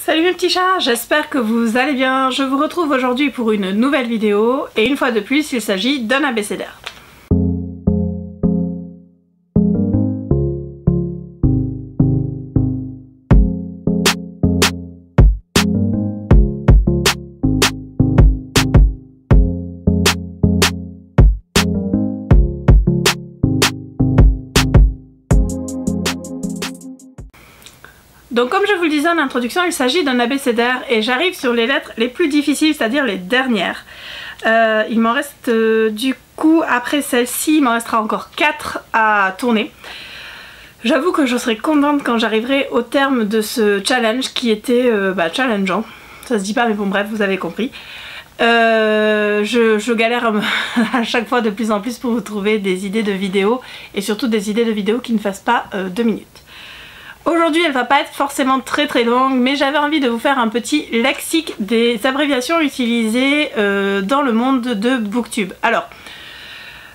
Salut mes petits chats, j'espère que vous allez bien. Je vous retrouve aujourd'hui pour une nouvelle vidéo et une fois de plus il s'agit d'un abécédaire. Donc comme je vous le disais en introduction, il s'agit d'un abécédaire et j'arrive sur les lettres les plus difficiles, c'est-à-dire les dernières. Il m'en reste du coup, après celle-ci, il m'en restera encore 4 à tourner. J'avoue que je serai contente quand j'arriverai au terme de ce challenge qui était challengeant. Ça se dit pas mais bon bref, vous avez compris. Je galère à chaque fois de plus en plus pour vous trouver des idées de vidéos et surtout des idées de vidéos qui ne fassent pas 2 minutes. Aujourd'hui elle va pas être forcément très longue mais j'avais envie de vous faire un petit lexique des abréviations utilisées dans le monde de Booktube. Alors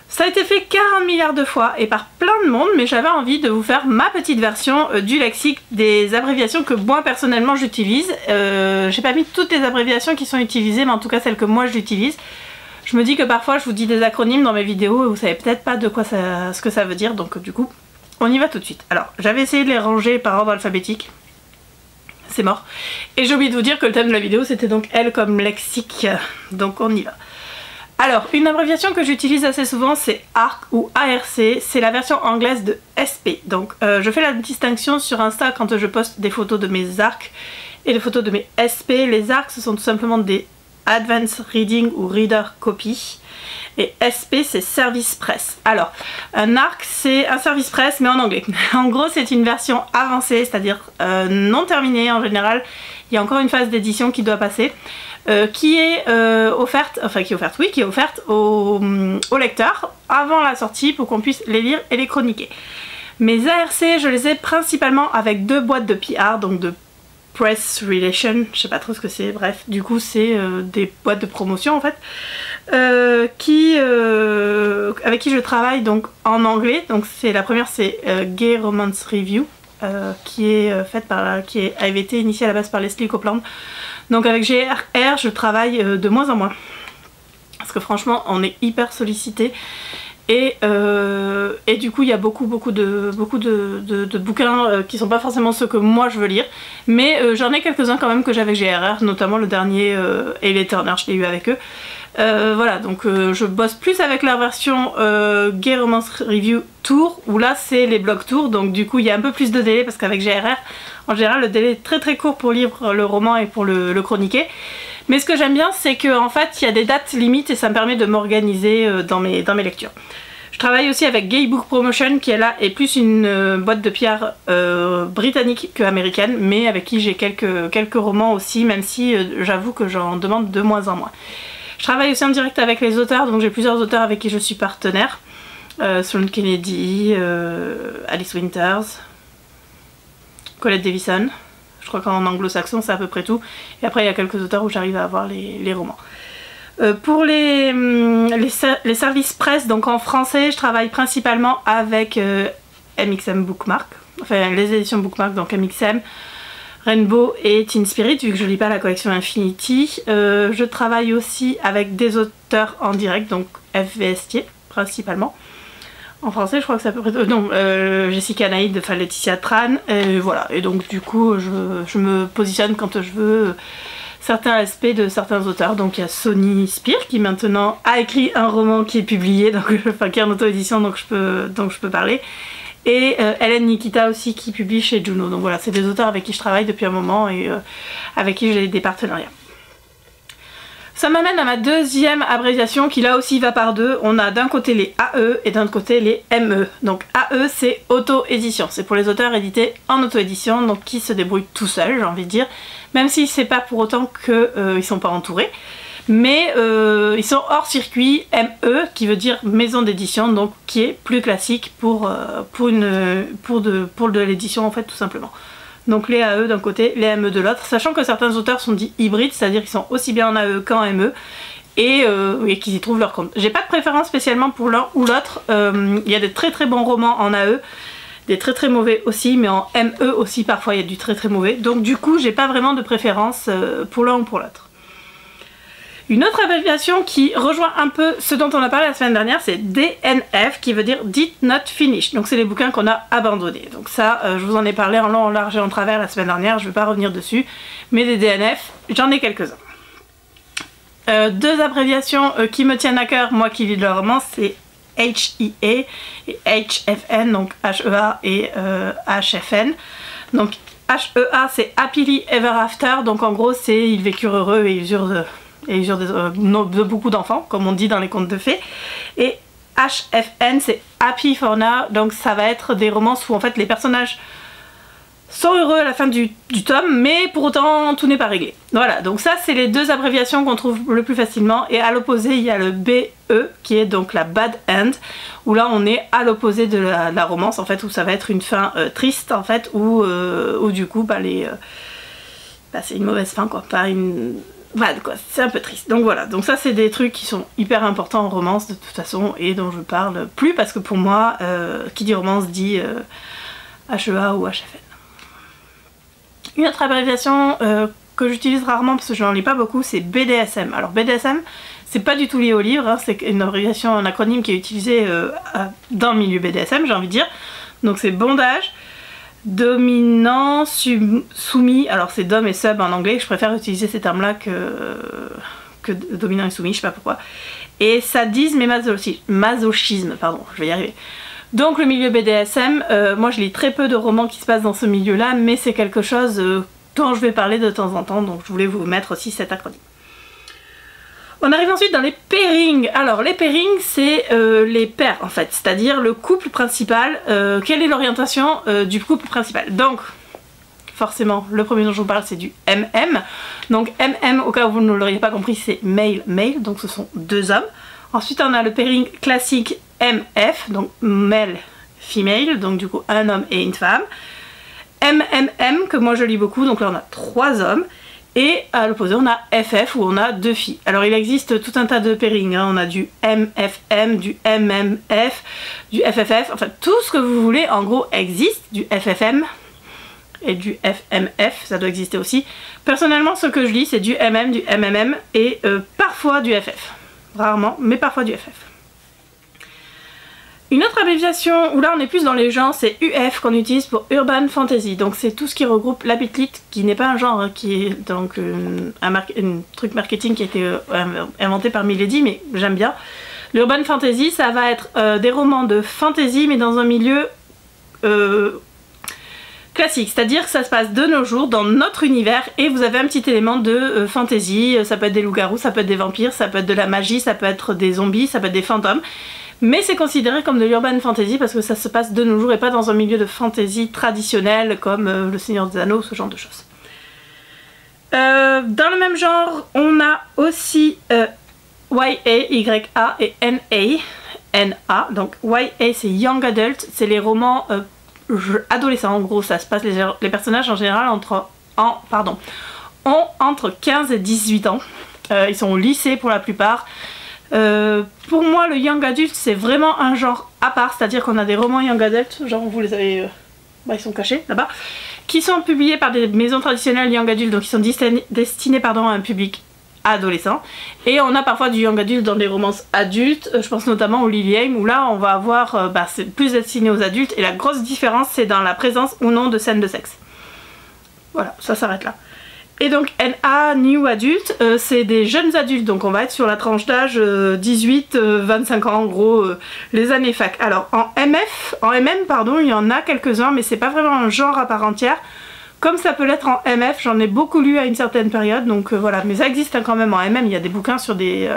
ça a été fait 40 milliards de fois et par plein de monde, mais j'avais envie de vous faire ma petite version du lexique des abréviations que moi personnellement j'utilise. J'ai pas mis toutes les abréviations qui sont utilisées mais en tout cas celles que moi j'utilise. Je me dis que parfois je vous dis des acronymes dans mes vidéos et vous savez peut-être pas de quoi ce que ça veut dire, donc du coup on y va tout de suite. Alors j'avais essayé de les ranger par ordre alphabétique, c'est mort. Et j'ai oublié de vous dire que le thème de la vidéo c'était donc L comme lexique, donc on y va. Alors une abréviation que j'utilise assez souvent c'est ARC ou ARC, c'est la version anglaise de SP. Donc je fais la distinction sur Insta quand je poste des photos de mes ARC et des photos de mes SP. Les ARC ce sont tout simplement des Advanced Reading ou Reader Copy. Et SP c'est Service Press. Alors un ARC c'est un service presse mais en anglais. En gros c'est une version avancée, c'est-à-dire non terminée en général. Il y a encore une phase d'édition qui doit passer. Qui est offerte au lecteur avant la sortie pour qu'on puisse les lire et les chroniquer. Mes ARC je les ai principalement avec 2 boîtes de PR, donc de Press Relation, je sais pas trop ce que c'est, bref, du coup c'est des boîtes de promotion en fait, avec qui je travaille donc en anglais. Donc c'est la première, c'est Gay Romance Review, qui avait été initiée à la base par Leslie Copeland. Donc avec GRR je travaille de moins en moins, parce que franchement on est hyper sollicité. Et du coup il y a beaucoup de bouquins qui sont pas forcément ceux que moi je veux lire, mais j'en ai quelques-uns quand même que j'ai avec GRR, notamment le dernier Ellie Turner, je l'ai eu avec eux. Voilà, donc je bosse plus avec la version Gay Romance Review Tour, où là c'est les blog tours, donc du coup il y a un peu plus de délai parce qu'avec GRR en général le délai est très court pour lire le roman et pour le chroniquer. Mais ce que j'aime bien c'est qu'en fait il y a des dates limites et ça me permet de m'organiser dans mes lectures. Je travaille aussi avec Gay Book Promotion qui est plus une boîte de PR britannique que américaine, mais avec qui j'ai quelques romans aussi, même si j'avoue que j'en demande de moins en moins. Je travaille aussi en direct avec les auteurs, donc j'ai plusieurs auteurs avec qui je suis partenaire. Sloane Kennedy, Alice Winters, Colette Davison. Je crois qu'en anglo-saxon c'est à peu près tout. Et après il y a quelques auteurs où j'arrive à avoir les romans. Pour les services presse, donc en français, je travaille principalement avec MXM Bookmark, enfin les éditions Bookmark, donc MXM, Rainbow et Teen Spirit, vu que je lis pas la collection Infinity. Je travaille aussi avec des auteurs en direct, donc FVST principalement. En français je crois que c'est à peu près... Jessica Naïd, enfin Laetitia Tran, voilà. Et donc du coup je me positionne quand je veux certains aspects de certains auteurs. Donc il y a Sonny Spear qui maintenant a écrit un roman qui est publié, donc, enfin qui est en auto-édition, donc je peux parler. Et Hélène Nikita aussi qui publie chez Juno. Donc voilà, c'est des auteurs avec qui je travaille depuis un moment et avec qui j'ai des partenariats. Ça m'amène à ma deuxième abréviation qui là aussi va par deux. On a d'un côté les AE et d'un côté les ME. Donc AE c'est auto-édition, c'est pour les auteurs édités en auto-édition, donc qui se débrouillent tout seuls, j'ai envie de dire, même si c'est pas pour autant qu'ils sont pas entourés. Mais ils sont hors circuit. ME qui veut dire maison d'édition, donc qui est plus classique pour de l'édition en fait tout simplement. Donc les AE d'un côté, les ME de l'autre, sachant que certains auteurs sont dits hybrides, c'est-à-dire qu'ils sont aussi bien en AE qu'en ME et qu'ils y trouvent leur compte. J'ai pas de préférence spécialement pour l'un ou l'autre, il y a des très bons romans en AE des très très mauvais aussi, mais en ME aussi parfois il y a du très très mauvais. Donc du coup j'ai pas vraiment de préférence pour l'un ou pour l'autre. Une autre abréviation qui rejoint un peu ce dont on a parlé la semaine dernière, c'est DNF, qui veut dire Did Not Finish. Donc c'est les bouquins qu'on a abandonnés. Donc ça, je vous en ai parlé en long, en large et en travers la semaine dernière, je ne vais pas revenir dessus. Mais des DNF, j'en ai quelques-uns. Deux abréviations qui me tiennent à cœur, moi qui lis le roman, c'est HEA et HFN, donc HEA et HFN. Donc HEA c'est Happily Ever After, donc en gros c'est ils vécurent heureux et ils eurent de beaucoup d'enfants, comme on dit dans les contes de fées. Et HFN c'est Happy for Now, donc ça va être des romances où en fait les personnages sont heureux à la fin du tome, mais pour autant tout n'est pas réglé. Voilà, donc ça c'est les deux abréviations qu'on trouve le plus facilement, et à l'opposé il y a le BE qui est donc la Bad End, où là on est à l'opposé de la romance en fait, où ça va être une fin triste en fait, où du coup c'est une mauvaise fin quoi, pas une... Voilà quoi, c'est un peu triste. Donc voilà, donc ça c'est des trucs qui sont hyper importants en romance de toute façon, et dont je parle plus parce que pour moi, qui dit romance dit HEA ou HFN. Une autre abréviation que j'utilise rarement parce que je n'en lis pas beaucoup, c'est BDSM. Alors BDSM, c'est pas du tout lié au livre, hein, c'est une abréviation, un acronyme qui est utilisé dans le milieu BDSM, j'ai envie de dire. Donc c'est bondage, dominant, soumis, alors c'est dom et sub en anglais, je préfère utiliser ces termes-là que dominant et soumis, je sais pas pourquoi. Et sadisme et masochisme, pardon, je vais y arriver. Donc le milieu BDSM, moi je lis très peu de romans qui se passent dans ce milieu-là, mais c'est quelque chose dont je vais parler de temps en temps, donc je voulais vous mettre aussi cet acronyme. On arrive ensuite dans les pairings. Alors les pairings c'est les pairs en fait, c'est-à-dire le couple principal, quelle est l'orientation du couple principal. Donc forcément le premier dont je vous parle c'est du MM. Donc MM, au cas où vous ne l'auriez pas compris, c'est male-male, donc ce sont deux hommes. Ensuite on a le pairing classique MF, donc male-female, donc du coup un homme et une femme. MMM, que moi je lis beaucoup, donc là on a trois hommes. Et à l'opposé on a FF où on a deux filles. Alors il existe tout un tas de pairings, hein. On a du MFM, du MMF, du FFF, enfin tout ce que vous voulez en gros existe, du FFM et du FMF, ça doit exister aussi. Personnellement ce que je lis c'est du MM, du MMM et parfois du FF. Rarement, mais parfois du FF. Une autre abréviation où là on est plus dans les genres, c'est UF qu'on utilise pour Urban Fantasy. Donc c'est tout ce qui regroupe la Beat Lit, qui n'est pas un genre, hein, qui est donc un truc marketing qui a été inventé par Milady, mais j'aime bien. L'Urban Fantasy, ça va être des romans de fantasy, mais dans un milieu classique, c'est-à-dire que ça se passe de nos jours dans notre univers et vous avez un petit élément de fantasy, ça peut être des loups-garous, ça peut être des vampires, ça peut être de la magie, ça peut être des zombies, ça peut être des fantômes, mais c'est considéré comme de l'urban fantasy parce que ça se passe de nos jours et pas dans un milieu de fantasy traditionnel comme le Seigneur des Anneaux, ce genre de choses. Dans le même genre, on a aussi YA, YA et NA, donc YA c'est Young Adult, c'est les romans adolescents, en gros ça se passe, les personnages en général ont entre 15 et 18 ans, ils sont au lycée pour la plupart. Pour moi le Young Adult c'est vraiment un genre à part, c'est-à-dire qu'on a des romans Young Adult, genre vous les avez, ils sont cachés là-bas, qui sont publiés par des maisons traditionnelles Young Adult, donc qui sont destinés à un public adolescent, et on a parfois du Young Adult dans des romances adultes, je pense notamment au Lily Aim où là on va avoir, c'est plus destiné aux adultes, et la grosse différence c'est dans la présence ou non de scènes de sexe. Voilà, ça s'arrête là. Et donc NA, New Adult, c'est des jeunes adultes, donc on va être sur la tranche d'âge 18-25 ans en gros, les années fac. Alors en MM pardon, il y en a quelques-uns, mais c'est pas vraiment un genre à part entière. Comme ça peut l'être en MF, j'en ai beaucoup lu à une certaine période, donc voilà, mais ça existe quand même en MM, il y a des bouquins sur des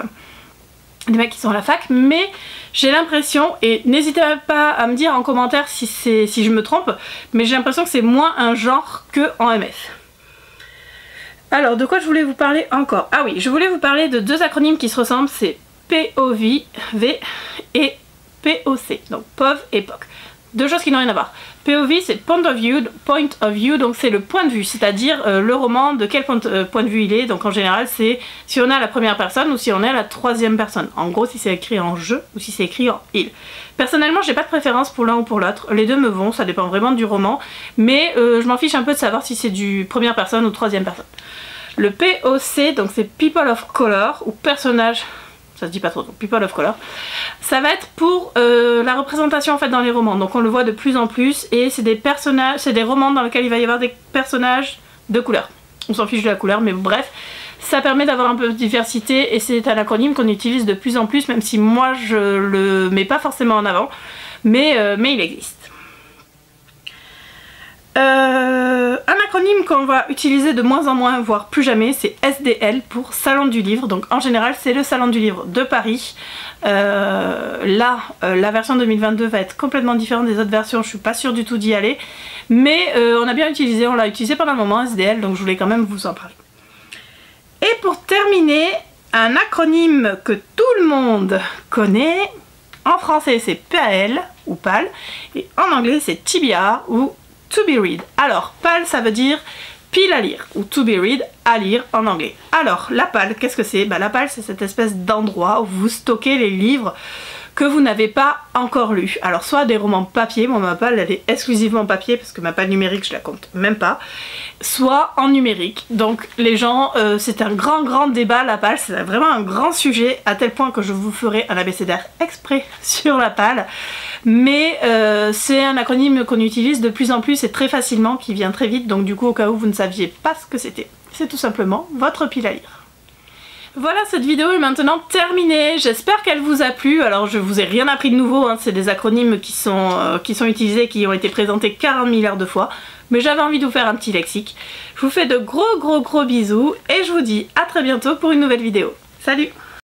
mecs qui sont à la fac, mais j'ai l'impression, et n'hésitez pas à me dire en commentaire si je me trompe, mais j'ai l'impression que c'est moins un genre que en MF. Alors, de quoi je voulais vous parler encore? Ah oui, je voulais vous parler de deux acronymes qui se ressemblent, c'est POV et POC, donc POV et POC. Deux choses qui n'ont rien à voir. POV c'est point of view, donc c'est le point de vue, c'est-à-dire le roman de quel point de vue il est. Donc en général c'est si on est à la première personne ou si on est à la troisième personne. En gros si c'est écrit en je ou si c'est écrit en il. Personnellement j'ai pas de préférence pour l'un ou pour l'autre, les deux me vont, ça dépend vraiment du roman, mais je m'en fiche un peu de savoir si c'est du première personne ou troisième personne. Le POC, donc c'est People of Color ou personnage, ça se dit pas trop, donc People of Color, ça va être pour la représentation en fait dans les romans, donc on le voit de plus en plus et c'est des personnages, c'est des romans dans lesquels il va y avoir des personnages de couleur. On s'en fiche de la couleur mais bref, ça permet d'avoir un peu de diversité et c'est un acronyme qu'on utilise de plus en plus, même si moi je le mets pas forcément en avant, mais il existe. Un acronyme qu'on va utiliser de moins en moins, voire plus jamais, c'est SDL pour Salon du Livre. Donc en général c'est le Salon du Livre de Paris. Là, la version 2022 va être complètement différente des autres versions, je suis pas sûre du tout d'y aller. Mais on a bien utilisé, on l'a utilisé pendant un moment, SDL, donc je voulais quand même vous en parler. Et pour terminer, un acronyme que tout le monde connaît, en français c'est PAL ou PAL, et en anglais c'est TBR ou To be read. Alors, PAL ça veut dire pile à lire, ou to be read, à lire en anglais. Alors, la PAL, qu'est-ce que c'est? Bah, la PAL c'est cette espèce d'endroit où vous stockez les livres que vous n'avez pas encore lus. Alors soit des romans papier, moi ma PAL elle est exclusivement papier parce que ma PAL numérique je la compte même pas, soit en numérique. Donc les gens, c'est un grand débat la PAL, c'est vraiment un grand sujet à tel point que je vous ferai un abécédaire exprès sur la PAL. Mais c'est un acronyme qu'on utilise de plus en plus et très facilement, qui vient très vite, donc du coup au cas où vous ne saviez pas ce que c'était, c'est tout simplement votre pile à lire. Voilà, cette vidéo est maintenant terminée, j'espère qu'elle vous a plu. Alors je vous ai rien appris de nouveau, hein. C'est des acronymes qui sont utilisés, qui ont été présentés 40 milliards de fois, mais j'avais envie de vous faire un petit lexique. Je vous fais de gros bisous et je vous dis à très bientôt pour une nouvelle vidéo. Salut!